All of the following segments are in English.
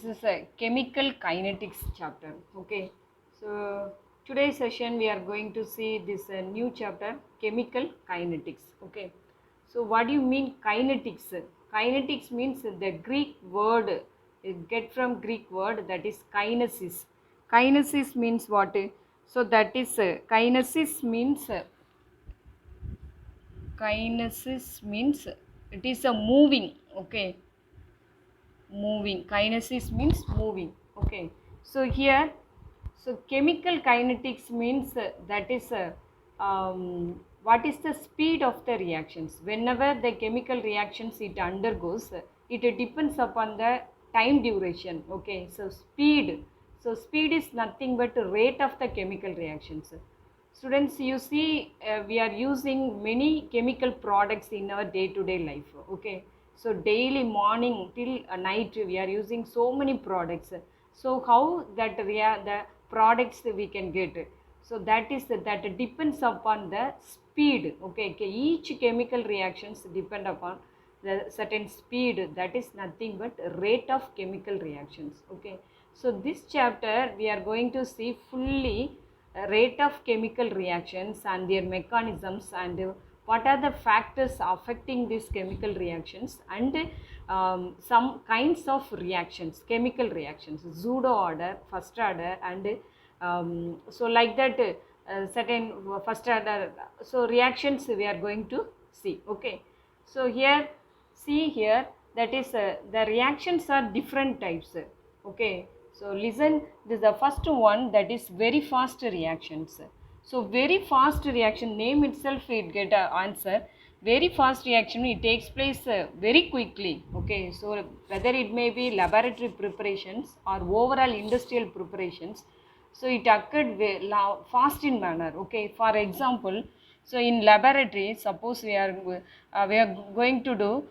This is a chemical kinetics chapter. Okay, so today's session we are going to see this new chapter, chemical kinetics. Okay, so what do you mean kinetics? Kinetics means the Greek word, get from Greek word, that is kinesis. Kinesis means what? So that is kinesis means it is a moving. Okay, moving. Kinesis means moving. Okay, so here, so chemical kinetics means that is what is the speed of the reactions. Whenever the chemical reactions it undergoes, it depends upon the time duration. Okay, so speed, so speed is nothing but rate of the chemical reactions. Students, you see, we are using many chemical products in our day-to-day life. Okay, so daily morning till night we are using so many products. So how that the products we can get? So that is that depends upon the speed. Okay, each chemical reactions depend upon the certain speed, that is nothing but rate of chemical reactions. Okay, so this chapter we are going to see fully rate of chemical reactions and their mechanisms, and what are the factors affecting these chemical reactions, and some kinds of reactions, chemical reactions, pseudo order, first order, and so like that certain first order, so reactions we are going to see. Okay, so here, see here, that is the reactions are different types. Okay, so listen, this is the first one, that is very fast reactions. So very fast reaction, name itself it get an answer. Very fast reaction, it takes place very quickly. Okay, so whether it may be laboratory preparations or overall industrial preparations, so it occurred fast in manner. Okay, for example, so in laboratory, suppose we are going to do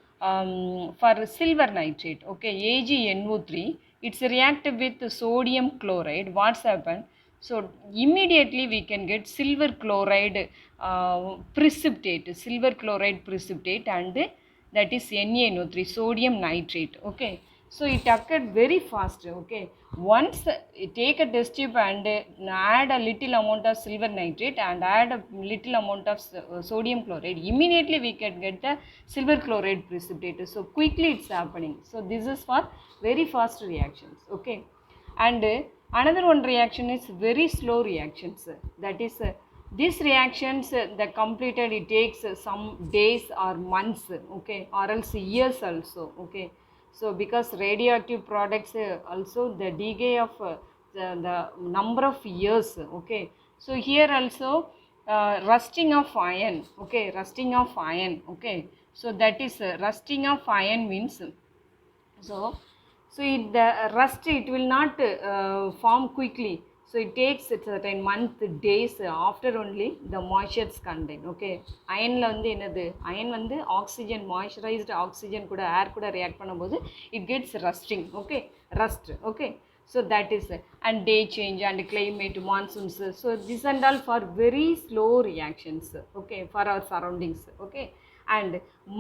for silver nitrate. Okay, AgNO3, it's reacted with sodium chloride. What's happened? So immediately we can get silver chloride precipitate, and that is NaNO3, sodium nitrate. Okay, so it occurred very fast. Okay, once take a test tube and add a little amount of silver nitrate and add a little amount of sodium chloride, immediately we can get the silver chloride precipitate. So quickly it's happening. So this is for very fast reactions. Okay, and another one reaction is very slow reactions. That is these reactions the completed, it takes some days or months. Okay, or else years also. Okay, so because radioactive products also the decay of the number of years. Okay, so here also rusting of iron. Okay, rusting of iron. Okay, so that is rusting of iron means, so it, the rust, it will not form quickly. So it takes a certain month, days after only the moisture is contained. Okay, அயனில் வந்து என்னது, iron வந்து oxygen, moisturised oxygen கூட ஏர் கூட react பண்ணும்போது it gets rusting. Okay, rust. Okay, so that is and day change and climate, monsoons. So this and all for very slow reactions. Okay, for our surroundings. Okay, and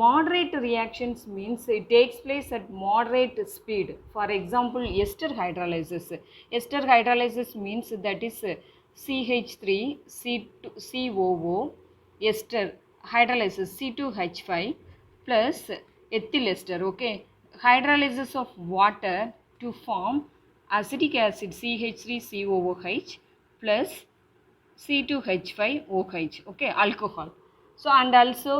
moderate reactions means it takes place at moderate speed. For example, ester hydrolysis. Ester hydrolysis means that is CH3 COO ester hydrolysis C2H5 plus ethyl ester. Okay, hydrolysis of water to form acetic acid CH3COOH plus C2H5OH. Okay, alcohol. So and also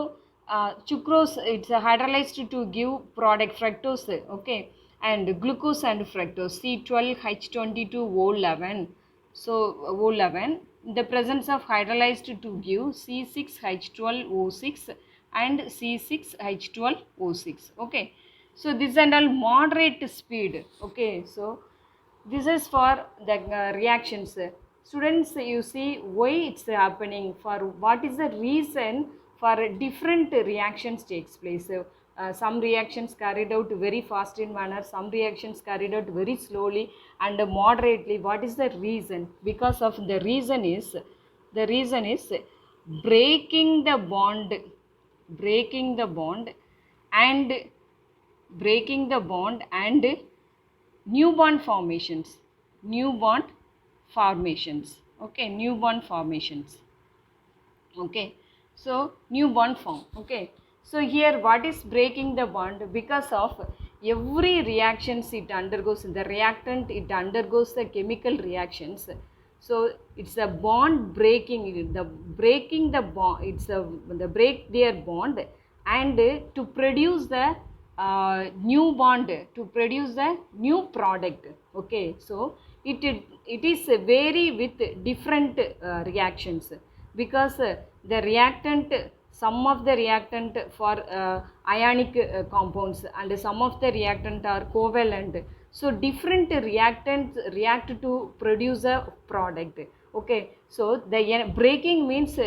sucrose, it's hydrolyzed to give product fructose. Okay, and glucose and fructose C12H22O11. So O11, the presence of hydrolyzed to give C6H12O6 and C6H12O6. Okay, so this and all moderate speed. Okay, so this is for the reactions. Students, you see why it's happening, for what is the reason for different reactions takes place. Some reactions carried out very fast in manner, some reactions carried out very slowly and moderately. What is the reason? Because of the reason is breaking the bond, breaking the bond and newborn formations, newborn formations, okay, newborn formations, okay. So newborn form, okay. So here what is breaking the bond? Because of every reactions it undergoes, the reactant it undergoes the chemical reactions. So it's a bond breaking, the breaking the bond, it's a the break their bond, and to produce the new bond, to produce the new product, okay. So it is vary with different reactions, because the reactant, some of the reactant for ionic compounds, and some of the reactant are covalent. So different reactants react to produce a product, okay. So the breaking means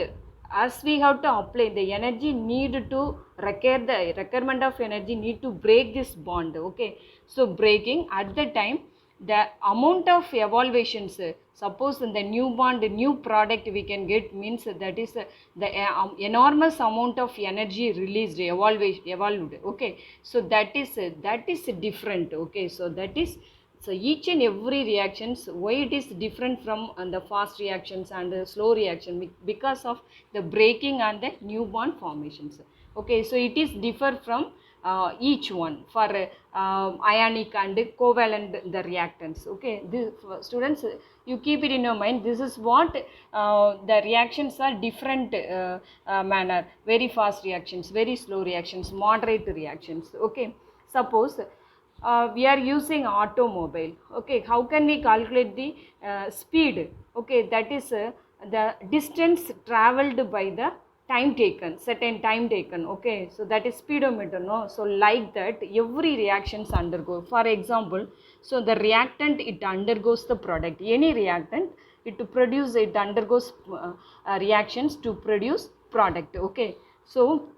as we have to apply the energy need to require, the requirement of energy need to break this bond, okay. So breaking at the time, the amount of evaluations, suppose in the new bond, new product we can get, means that is the enormous amount of energy released, evolved, okay. So that is different, okay. So that is, so each and every reactions, why it is different from the fast reactions and slow reaction? Because of the breaking and the newborn formations, okay. So it is differ from each one for ionic and covalent the reactants, okay. This, students, you keep it in your mind, this is what the reactions are different manner, very fast reactions, very slow reactions, moderate reactions, okay. Suppose we are using automobile, okay. How can we calculate the speed, okay? That is the distance traveled by the time taken, certain time taken, okay. So that is speedometer, no? So like that every reactions undergo. For example, so the reactant it undergoes the product, any reactant it produce, it undergoes reactions to produce product, okay. So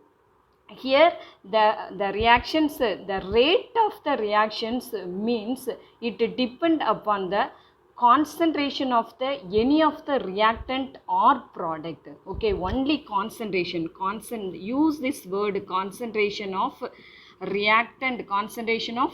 here the reactions, the rate of the reactions means it depend upon the concentration of the any of the reactant or product, okay. Only concentration, use this word, concentration of reactant, concentration of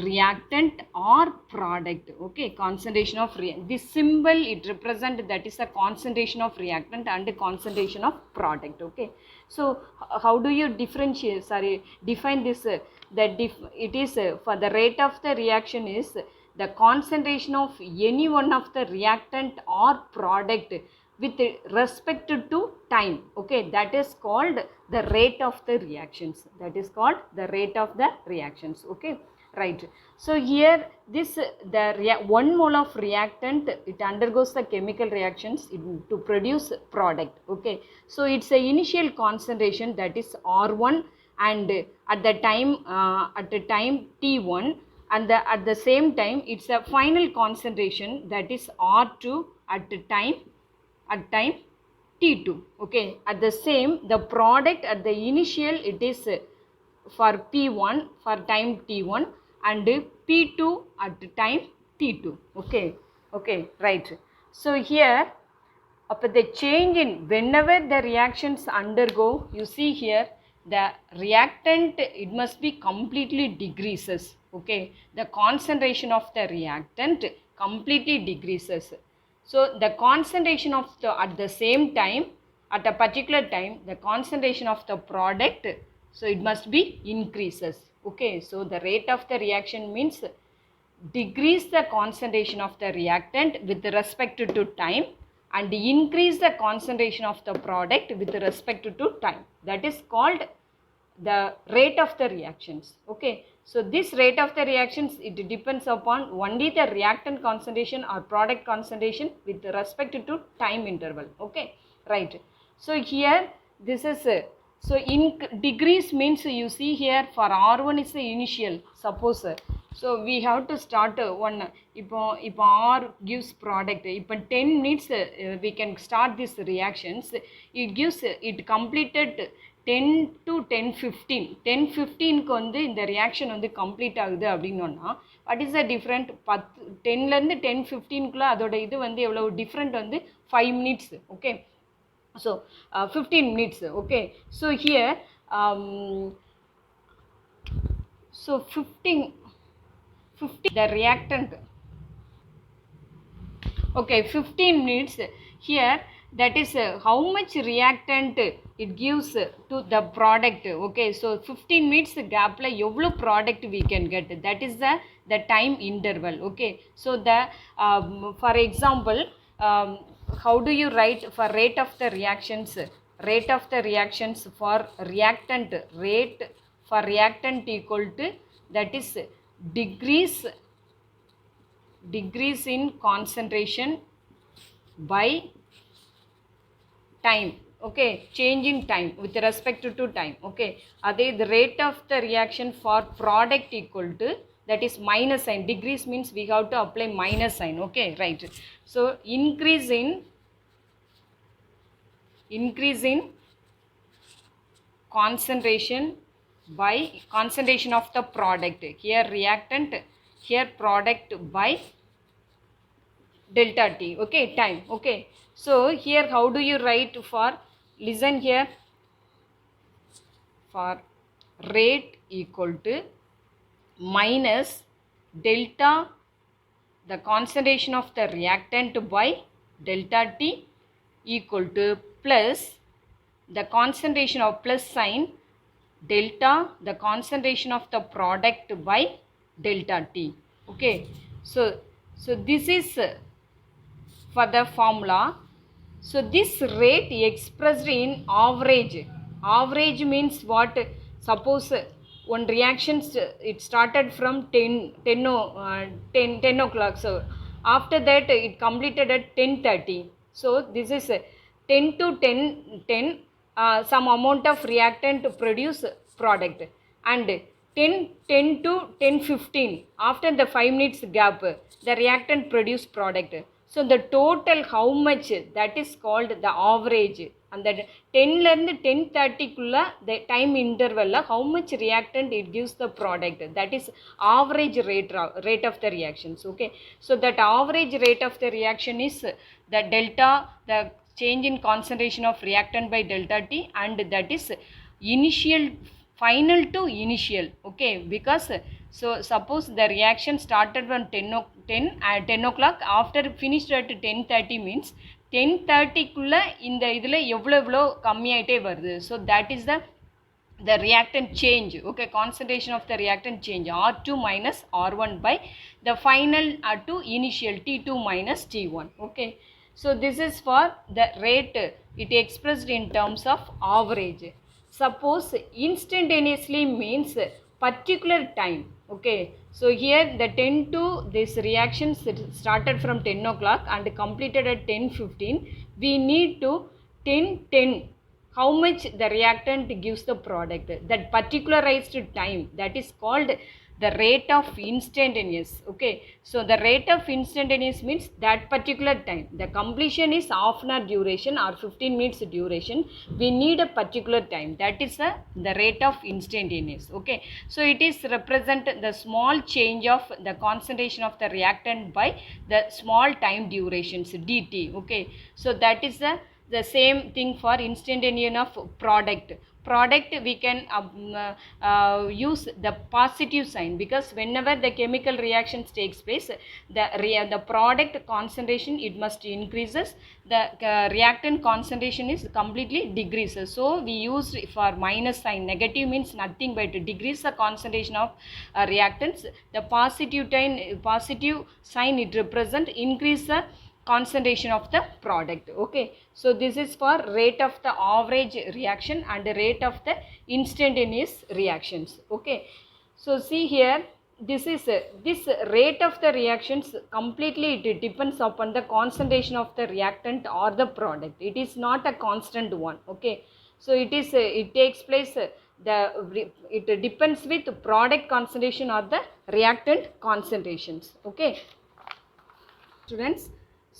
reactant or product, okay. Concentration of this symbol it represent, that is a concentration of reactant and concentration of product, okay. So how do you differentiate, sorry, define this it is for the rate of the reaction is the concentration of any one of the reactant or product with respect to time, okay. That is called the rate of the reactions, that is called the rate of the reactions, okay, right. So here this the 1 mole of reactant it undergoes the chemical reactions to produce product, okay. So it's a initial concentration, that is R1, and at the time T1, and at the same time it's a final concentration, that is R2 at time T2, okay. At the same, the product at the initial it is for P1 for time T1 and P2 at time T2, okay, okay, right. So here after the change in, whenever the reactions undergo, you see here the reactant it must be completely decreases, okay. The concentration of the reactant completely decreases. So the concentration of the, at the same time, at a particular time, the concentration of the product, so it must be increases, okay. So the rate of the reaction means decrease the concentration of the reactant with respect to time and increase the concentration of the product with respect to time. That is called the rate of the reactions, okay. So this rate of the reactions it depends upon only the reactant concentration or product concentration with respect to time interval, okay, right. So here this is so in degrees means you see here for R1 is the initial, suppose so we have to start one, if R gives product, if 10 minutes we can start these reactions, it gives it completed 10 to 10:15, 10:15க்கு வந்து இந்த reaction வந்து complete ஆகுது அப்படின்னோன்னா what is the different 10லேருந்து 10:15க்குள்ளே அதோட இது வந்து எவ்வளோ different வந்து 5 minutes, okay. So 15 minutes, okay. So here so 15 50 the reactant, okay, 15 minutes here, that is how much reactant it gives to the product, okay. So 15 minutes gap la evlo product we can get, that is the time interval, okay. So the for example, how do you write for rate of the reactions? Rate of the reactions for reactant, rate for reactant equal to, that is degrees in concentration by time, okay, change in time with respect to time, okay. Adhe the rate of the reaction for product equal to, that is minus sign, degrees means we have to apply minus sign, okay, right. So increase in concentration by concentration of the product, here reactant, here product, by delta t, okay, time, okay. So here how do you write for, listen here, for rate equal to minus delta the concentration of the reactant by delta t equal to plus the concentration of plus sign delta the concentration of the product by delta t, okay. So this is for the formula. So this rate expressed in average. Average means what? Suppose one reaction it started from 10 o'clock. So after that it completed at 10:30. So this is 10 to 10, some amount of reactant to produce product, and 10 to 10:15 after the 5 minutes gap the reactant produce product. So the total how much, that is called the average. And that 10 la irundhu 10:30 kulla the time interval la how much reactant it gives the product, that is average rate of the reactions, okay. So that average rate of the reaction is the delta, the change in concentration of reactant by delta t, and that is initial, final to initial, okay. Because so suppose the reaction started from 10 o'clock, after finished at 10:30 means 10:30 குள்ள இந்த இதில் எவ்வளோ கம்மியாயிட்டே வருது. So that is the reactant change, okay, concentration of the reactant change, R2 minus R1 by the final to initial T2 minus T1, okay. So this is for the rate, it expressed in terms of average. Suppose instantaneously means particular time, okay. So here the 10 to this reaction started from 10 o'clock and completed at 10:15. We need to 10:10 how much the reactant gives the product, that particularized time, that is called the rate of instantaneous, okay. So the rate of instantaneous means that particular time, the completion is half an hour duration or 15 minutes duration, we need a particular time, that is the rate of instantaneous, okay. So it is represent the small change of the concentration of the reactant by the small time durations dt, okay. So that is the same thing for instantaneous of product. We can use the positive sign, because whenever the chemical reactions takes place, the product concentration it must increases, the reactant concentration is completely decreases. So we use for minus sign, negative means nothing but decrease the concentration of reactants. The positive sign it represent increase the concentration of the product, okay. So this is for rate of the average reaction and the rate of the instantaneous reactions, okay. So see here, this is this rate of the reactions completely it depends upon the concentration of the reactant or the product, it is not a constant one, okay. So it is it takes place it depends with product concentration or the reactant concentrations, okay students.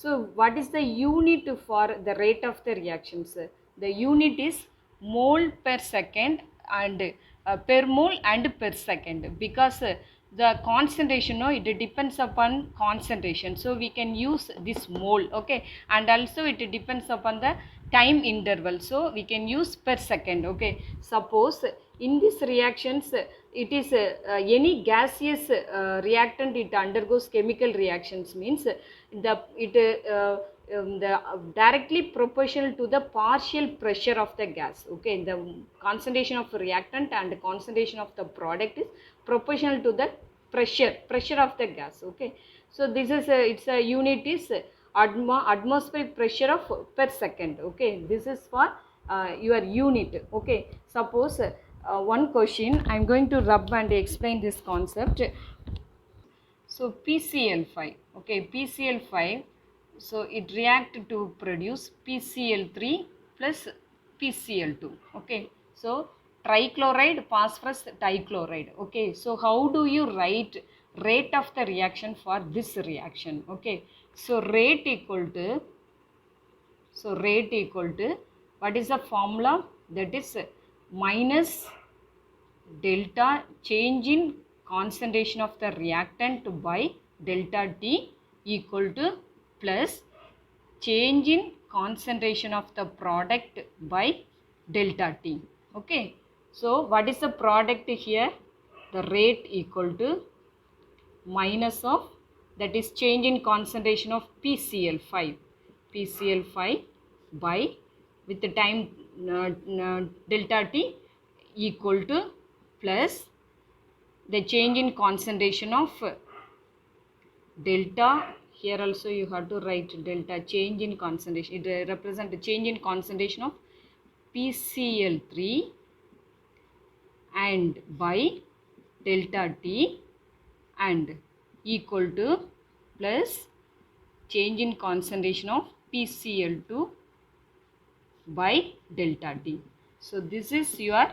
So what is the unit for the rate of the reactions? The unit is mole per second and per mole and per second, because the concentration, no, it depends upon concentration, so we can use this mole, okay. And also it depends upon the time interval, so we can use per second, okay. Suppose in these reactions it is any gaseous reactant, it undergoes chemical reactions means the directly proportional to the partial pressure of the gas. Okay, the concentration of reactant and the concentration of the product is proportional to the pressure of the gas. Okay, so this is its a unit is atmospheric pressure of per second. Okay, this is for your unit. Okay, suppose one question I am going to rub and explain this concept. So PCl5, okay, PCl5, so it react to produce PCl3 plus PCl2. Okay, so trichloride phosphorus dichloride. Okay, so how do you write rate of the reaction for this reaction? Okay, so rate equal to, what is the formula? That is minus delta change in concentration of the reactant by delta T equal to plus change in concentration of the product by delta T. Okay. So, what is the product here? The rate equal to minus of, that is change in concentration of PCl5 by with the time delta T equal to plus the change in concentration of delta, here also you have to write delta change in concentration, it represents the change in concentration of PCl3 and by delta T and equal to plus change in concentration of PCl2 by delta T. So this is your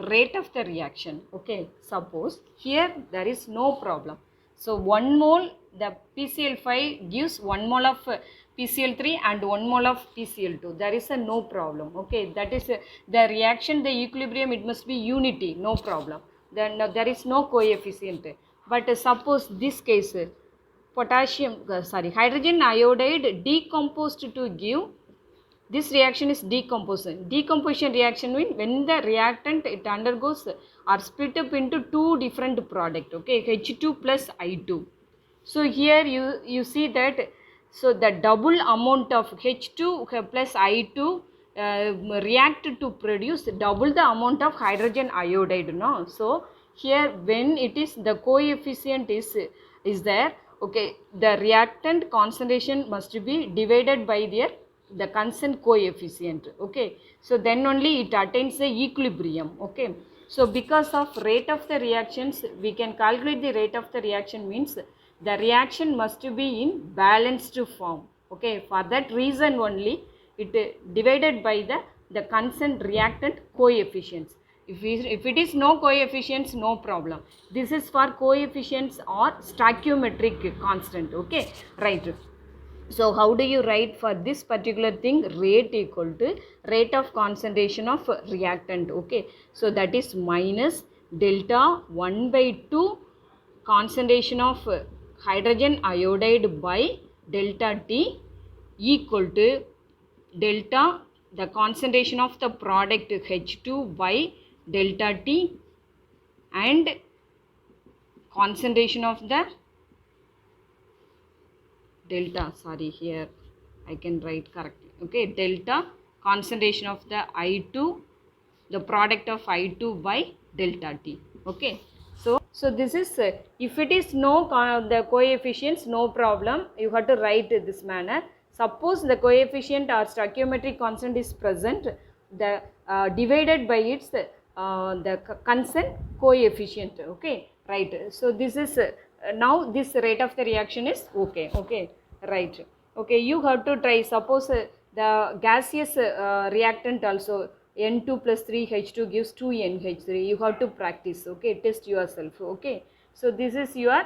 rate of the reaction. Okay, suppose here there is no problem. So 1 mole, the PCl5 gives 1 mole of PCl3 and 1 mole of PCl2. There is a no problem. Okay, that is the reaction, the equilibrium, it must be unity, no problem. Then there is no coefficient. But suppose this case, hydrogen iodide decomposed to give, this reaction is decomposition. Decomposition reaction means when the reactant it undergoes are split up into two different product. Okay, H2 plus I2. So here you see that, so the double amount of H2 plus I2 react to produce double the amount of hydrogen iodide. No, so here when it is the coefficient is there. Okay, the reactant concentration must be divided by the constant coefficient. Okay, so then only it attains the equilibrium. Okay, so because of rate of the reactions, we can calculate the rate of the reaction means the reaction must be in balanced form. Okay, for that reason only it divided by the constant reactant coefficients. If it is no coefficients, no problem. This is for coefficients or stoichiometric constant. Okay, right. So how do you write for this particular thing? Rate equal to rate of concentration of reactant. Okay, so that is minus delta 1 by 2 concentration of hydrogen iodide by delta T equal to delta the concentration of the product H2 by delta T and concentration of the delta, here I can write correctly. Okay, delta concentration of the I2, the product of I2 by delta T. Okay, so this is if it is no the coefficients, no problem, you have to write this manner. Suppose the coefficient or stoichiometric constant is present, the divided by its the constant coefficient. Okay, right. So this is now this rate of the reaction is okay. Okay, right. Okay, you have to try. Suppose the gaseous reactant also N2 plus 3H2 gives 2NH3. You have to practice. Okay, test yourself. Okay, so this is your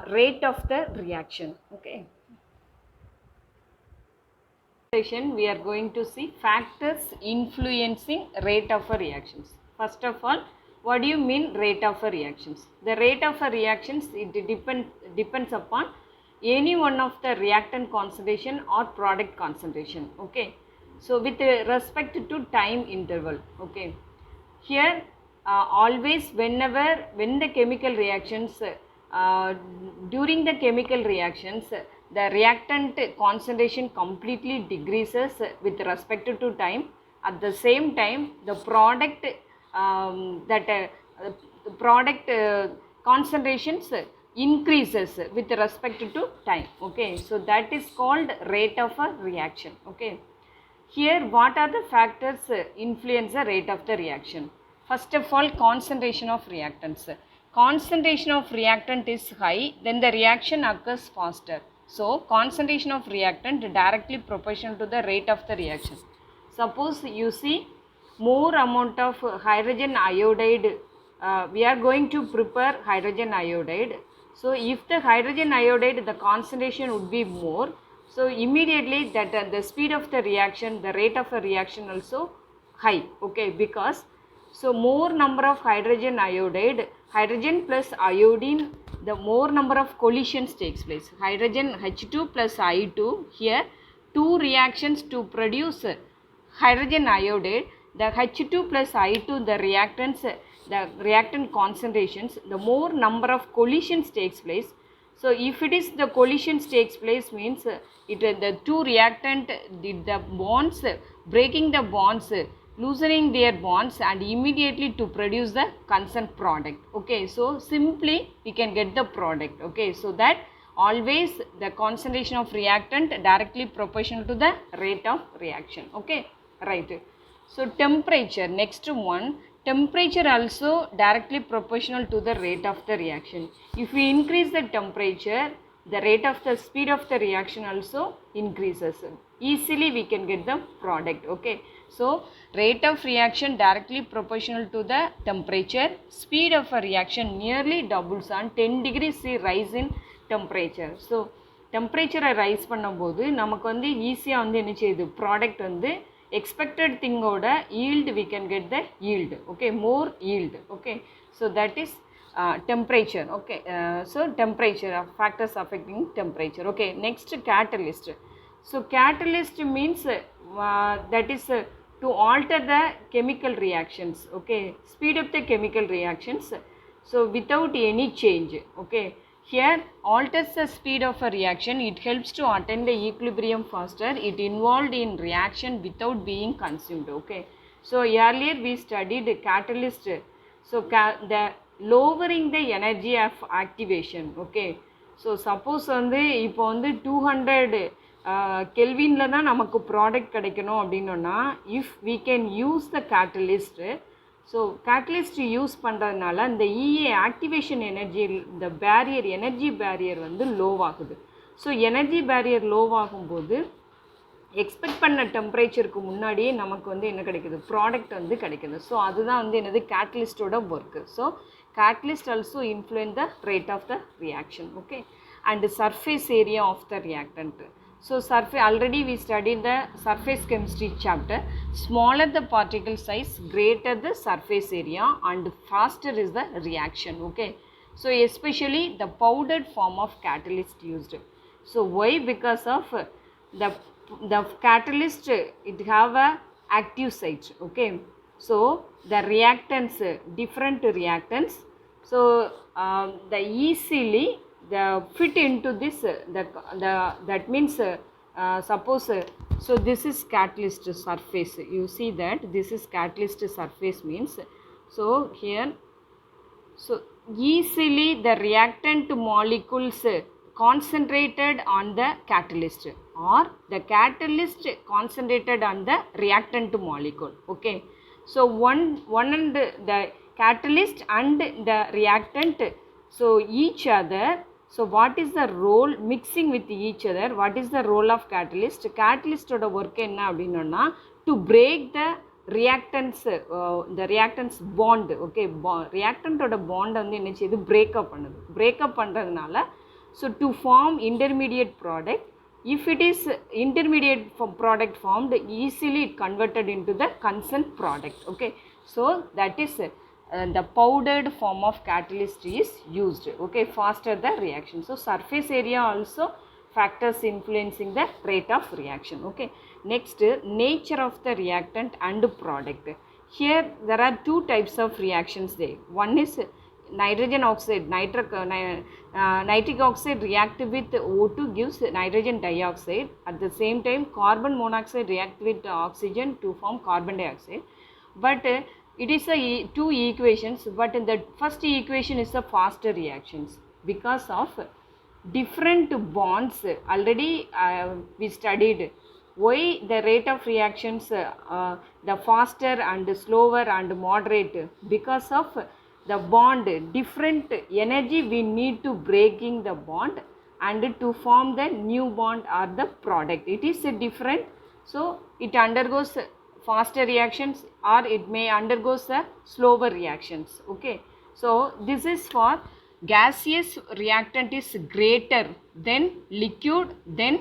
rate of the reaction. Okay. We are going to see factors influencing rate of a reactions. First of all, what do you mean rate of a reactions? The rate of a reactions, it depends upon any one of the reactant concentration or product concentration. Okay, so with respect to time interval. Okay, here always when the chemical reactions during the chemical reactions the reactant concentration completely decreases with respect to time. At the same time the product product concentrations increases with respect to time. Okay, so that is called rate of a reaction. Okay, here what are the factors influence the rate of the reaction? First of all, concentration of reactants. Concentration of reactant is high, then the reaction occurs faster. So concentration of reactant directly proportional to the rate of the reaction. Suppose you see more amount of hydrogen iodide, we are going to prepare hydrogen iodide. So if the hydrogen iodide, the concentration would be more, so immediately that the speed of the reaction, the rate of a reaction also high. Okay, because so more number of hydrogen iodide, hydrogen plus iodine, the more number of collisions takes place. Hydrogen H2 plus I2, here two reactions to produce hydrogen iodide, the H2 plus I2, the reactants, the reactant concentrations, the more number of collisions takes place. So if it is the collisions takes place means the two reactant the bonds, breaking the bonds, loosening their bonds and immediately to produce the concerned product. Okay, so simply we can get the product. Okay, so that always the concentration of reactant directly proportional to the rate of reaction. Okay, right. So temperature, next one, temperature also directly proportional to the rate of the reaction. If we increase the temperature, the rate of the speed of the reaction also increases. Easily we can get the product. Okay, so rate of reaction directly proportional to the temperature, speed of a reaction nearly doubles on 10 degrees C rise in temperature. So temperature rise பண்ணும்போது நமக்கு வந்து ஈஸியாக வந்து என்ன செய்யுது, product வந்து expected thing oda yield we can get the yield. Okay, more yield. Okay, so that is temperature. Okay, so temperature factors affecting temperature. Okay, next catalyst. So catalyst means that is to alter the chemical reactions. Okay, speed up the chemical reactions, so without any change. Okay, here alters the speed of a reaction, it helps to attain the equilibrium faster, it involved in reaction without being consumed. Okay, so earlier we studied catalyst, so the lowering the energy of activation. Okay, so suppose வந்து இப்போ வந்து 200 கெல்வினில் தான் நமக்கு product கிடைக்கணும் அப்படின்னோன்னா, if we can use the catalyst, so catalyst use பண்ணுறதுனால இந்த இஏ activation energy, இந்த barrier energy barrier வந்து லோவாகுது. ஸோ எனர்ஜி பேரியர் லோவாகும்போது எக்ஸ்பெக்ட் பண்ண டெம்பரேச்சருக்கு முன்னாடியே நமக்கு வந்து என்ன கிடைக்குது, ப்ராடக்ட் வந்து கிடைக்குது. ஸோ அதுதான் வந்து என்னது கேட்டலிஸ்டோட work. So catalyst also influence the rate of the reaction. Okay, and the surface area of the reactant. So surface, already we studied the surface chemistry chapter. Smaller the particle size, greater the surface area and faster is the reaction. Okay, so especially the powdered form of catalyst used. So why? Because of the catalyst, it have a active site. Okay, so the reactants, different reactants, so the easily the fit into this that means suppose so this is catalyst surface, you see that this is catalyst surface means, so here so easily the reactant molecules concentrated on the catalyst or the catalyst concentrated on the reactant molecule. Okay, so one and the catalyst and the reactant, so each other, so what is the role mixing with each other, what is the role of catalyst? Catalyst oda work enna abinona to break the reactants bond. Okay, reactant oda bond வந்து என்ன செய்யுது, break up பண்ணுது. break up பண்றதுனால so to form intermediate product, if it is intermediate product formed, easily it converted into the concerned product. Okay, so that is the powdered form of catalyst is used. Okay, faster the reaction. So surface area also factors influencing the rate of reaction. Okay, next nature of the reactant and product. Here there are two types of reactions there. One is nitrogen oxide, nitric oxide react with O2 gives nitrogen dioxide. At the same time carbon monoxide react with oxygen to form carbon dioxide. But it is two equations, but in the first equation is the faster reactions because of different bonds. Already we studied why the rate of reactions the faster and slower and moderate, because of the bond different energy we need to breaking the bond and to form the new bond or the product. It is different, so it undergoes faster reactions or it may undergoes the slower reactions. Okay, so this is for gaseous reactant is greater than liquid then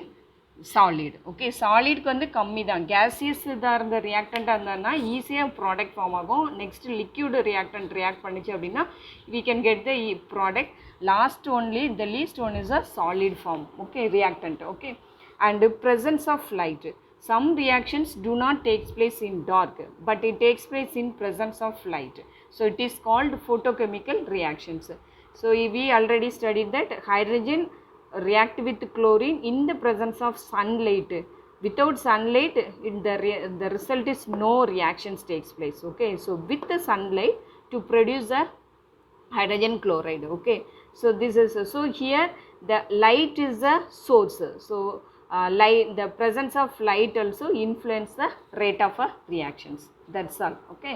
solid. Okay, solid க்கு வந்து கம்மி தான், gaseous இதாக இருந்த reactant இருந்தான்னா ஈஸியாக product form ஆகும். Next liquid reactant react பண்ணிச்சு அப்படின்னா we can get the product. Last only the least one is a solid form. Okay, reactant. Okay, and presence of light. Some reactions do not take place in dark, but it takes place in presence of light. So it is called photochemical reactions. So we already studied that hydrogen react with chlorine in the presence of sunlight. Without sunlight the result is no reactions takes place. Okay, so with the sunlight to produce a hydrogen chloride. Okay, so this is so here the light is the source. So light, the presence of light also influence the rate of reactions. That's all. Okay.